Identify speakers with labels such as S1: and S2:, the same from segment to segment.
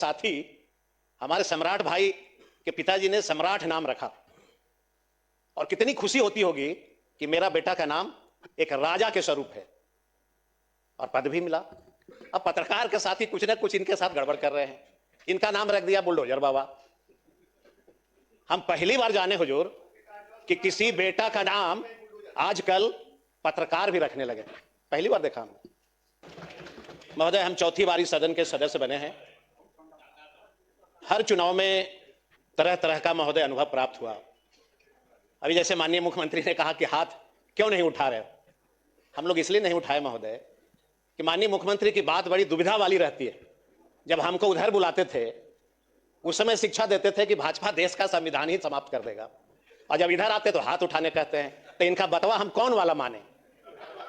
S1: साथ ही हमारे सम्राट भाई के पिताजी ने सम्राट नाम रखा और कितनी खुशी होती होगी कि मेरा बेटा का नाम एक राजा के स्वरूप है और पद भी मिला। अब पत्रकार के साथ ही कुछ ना कुछ इनके साथ गड़बड़ कर रहे हैं, इनका नाम रख दिया बुलडोजर बाबा। हम पहली बार जाने हुजूर कि किसी बेटा का नाम आजकल पत्रकार भी रखने लगे, पहली बार देखा हमने। महोदय, हम चौथी बारी सदन के सदस्य बने हैं। हर चुनाव में तरह तरह का महोदय अनुभव प्राप्त हुआ। अभी जैसे माननीय मुख्यमंत्री ने कहा कि हाथ क्यों नहीं उठा रहे, हम लोग इसलिए नहीं उठाए महोदय कि माननीय मुख्यमंत्री की बात बड़ी दुविधा वाली रहती है। जब हमको उधर बुलाते थे उस समय शिक्षा देते थे कि भाजपा देश का संविधान ही समाप्त कर देगा, और जब इधर आते तो हाथ उठाने कहते हैं। तो इनका बतवा हम कौन वाला माने?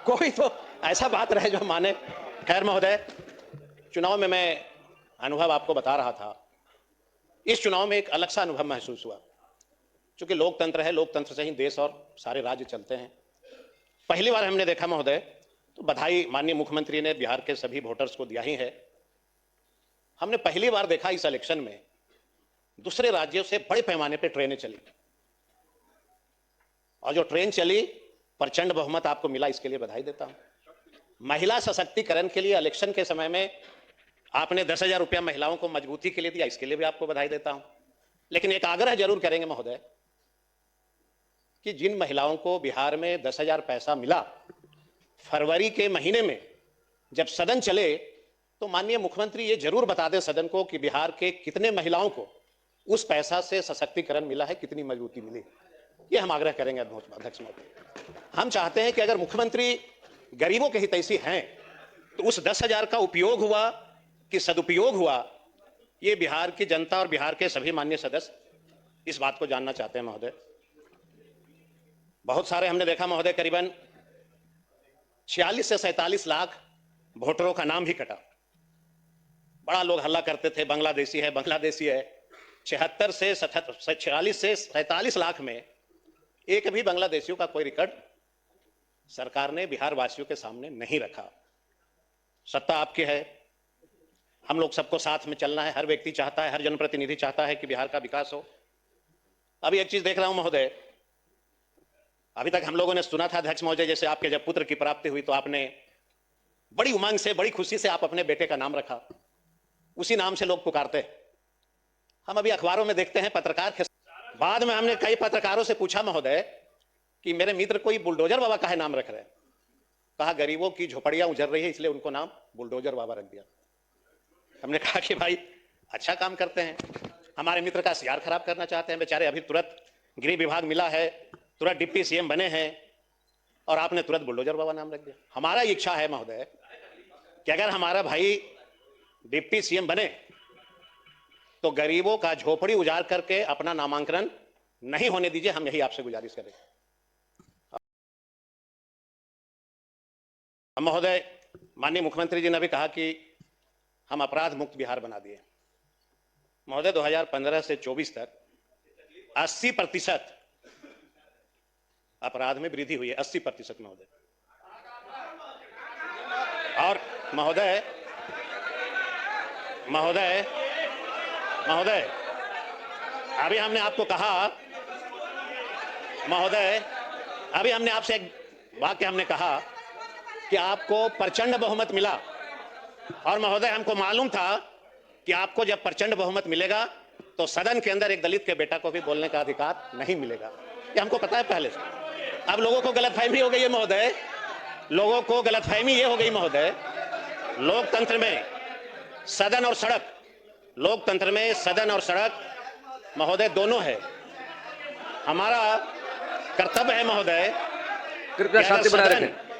S1: कोई तो ऐसा बात रहे जो माने। खैर महोदय, चुनाव में मैं अनुभव आपको बता रहा था। इस चुनाव में एक अलग सा अनुभव महसूस हुआ। चूंकि लोकतंत्र है, लोकतंत्र से ही देश और सारे राज्य चलते हैं। पहली बार हमने देखा महोदय, तो बधाई माननीय मुख्यमंत्री ने बिहार के सभी वोटर्स को दिया ही है। हमने पहली बार देखा इस इलेक्शन में दूसरे राज्यों से बड़े पैमाने पर ट्रेनें चली, और जो ट्रेन चली प्रचंड बहुमत आपको मिला, इसके लिए बधाई देता हूं। महिला सशक्तिकरण के लिए इलेक्शन के समय में आपने 10,000 रुपया महिलाओं को मजबूती के लिए दिया, इसके लिए भी आपको बधाई देता हूं। लेकिन एक आग्रह जरूर करेंगे महोदय कि जिन महिलाओं को बिहार में 10,000 पैसा मिला, फरवरी के महीने में जब सदन चले तो माननीय मुख्यमंत्री ये जरूर बता दें सदन को कि बिहार के कितने महिलाओं को उस पैसा से सशक्तिकरण मिला है, कितनी मजबूती मिली। ये हम आग्रह करेंगे अध्यक्ष महोदय। हम चाहते हैं कि अगर मुख्यमंत्री गरीबों के हितैषी हैं तो उस 10,000 का उपयोग हुआ कि सदुपयोग हुआ, ये बिहार की जनता और बिहार के सभी माननीय सदस्य इस बात को जानना चाहते हैं महोदय। बहुत सारे हमने देखा महोदय, करीबन 46 से 47 लाख वोटरों का नाम भी कटा। बड़ा लोग हल्ला करते थे बांग्लादेशी है, बांग्लादेशी है। 46 से 47 लाख में एक भी बांग्लादेशियों का कोई रिकॉर्ड सरकार ने बिहार वासियों के सामने नहीं रखा। सत्ता आपकी है, हम लोग सबको साथ में चलना है। हर व्यक्ति चाहता है, हर जनप्रतिनिधि चाहता है कि बिहार का विकास हो। अभी एक चीज देख रहा हूं महोदय, अभी तक हम लोगों ने सुना था अध्यक्ष महोदय, जैसे आपके जब पुत्र की प्राप्ति हुई तो आपने बड़ी उमंग से, बड़ी खुशी से आप अपने बेटे का नाम रखा, उसी नाम से लोग पुकारते। हम अभी अखबारों में देखते हैं पत्रकार के बाद में हमने कई पत्रकारों से पूछा महोदय कि मेरे मित्र कोई बुलडोजर बाबा काहे नाम रख रहे हैं? कहा गरीबों की झोपड़ियां उजड़ रही है इसलिए उनको नाम बुलडोजर बाबा रख दिया। हमने कहा कि भाई अच्छा काम करते हैं, हमारे मित्र का सीआर खराब करना चाहते हैं बेचारे। अभी तुरंत गृह विभाग मिला है, तुरंत डिप्टी सीएम बने हैं और आपने तुरंत बुलडोजर बाबा नाम रख दिया। हमारा इच्छा है महोदय कि अगर हमारा भाई डिप्टी सीएम बने तो गरीबों का झोपड़ी उजाड़ करके अपना नामांकन नहीं होने दीजिए। हम यही आपसे गुजारिश करेंगे महोदय। माननीय मुख्यमंत्री जी ने भी कहा कि हम अपराध मुक्त बिहार बना दिए। महोदय 2015 से 24 तक 80% अपराध में वृद्धि हुई है, 80% महोदय। और महोदय महोदय महोदय अभी हमने आपको कहा महोदय, अभी हमने आपसे एक वाक्य हमने कहा कि आपको प्रचंड बहुमत मिला, और महोदय हमको मालूम था कि आपको जब प्रचंड बहुमत मिलेगा तो सदन के अंदर एक दलित के बेटा को भी बोलने का अधिकार नहीं मिलेगा। ये हमको पता है पहले से। अब लोगों को गलतफहमी हो गई है महोदय, लोगों को गलतफहमी ये हो गई महोदय, लोकतंत्र में सदन और सड़क, लोकतंत्र में सदन और सड़क महोदय दोनों है। हमारा कर्तव्य है महोदय,
S2: कृपया शांति बनाए रखें।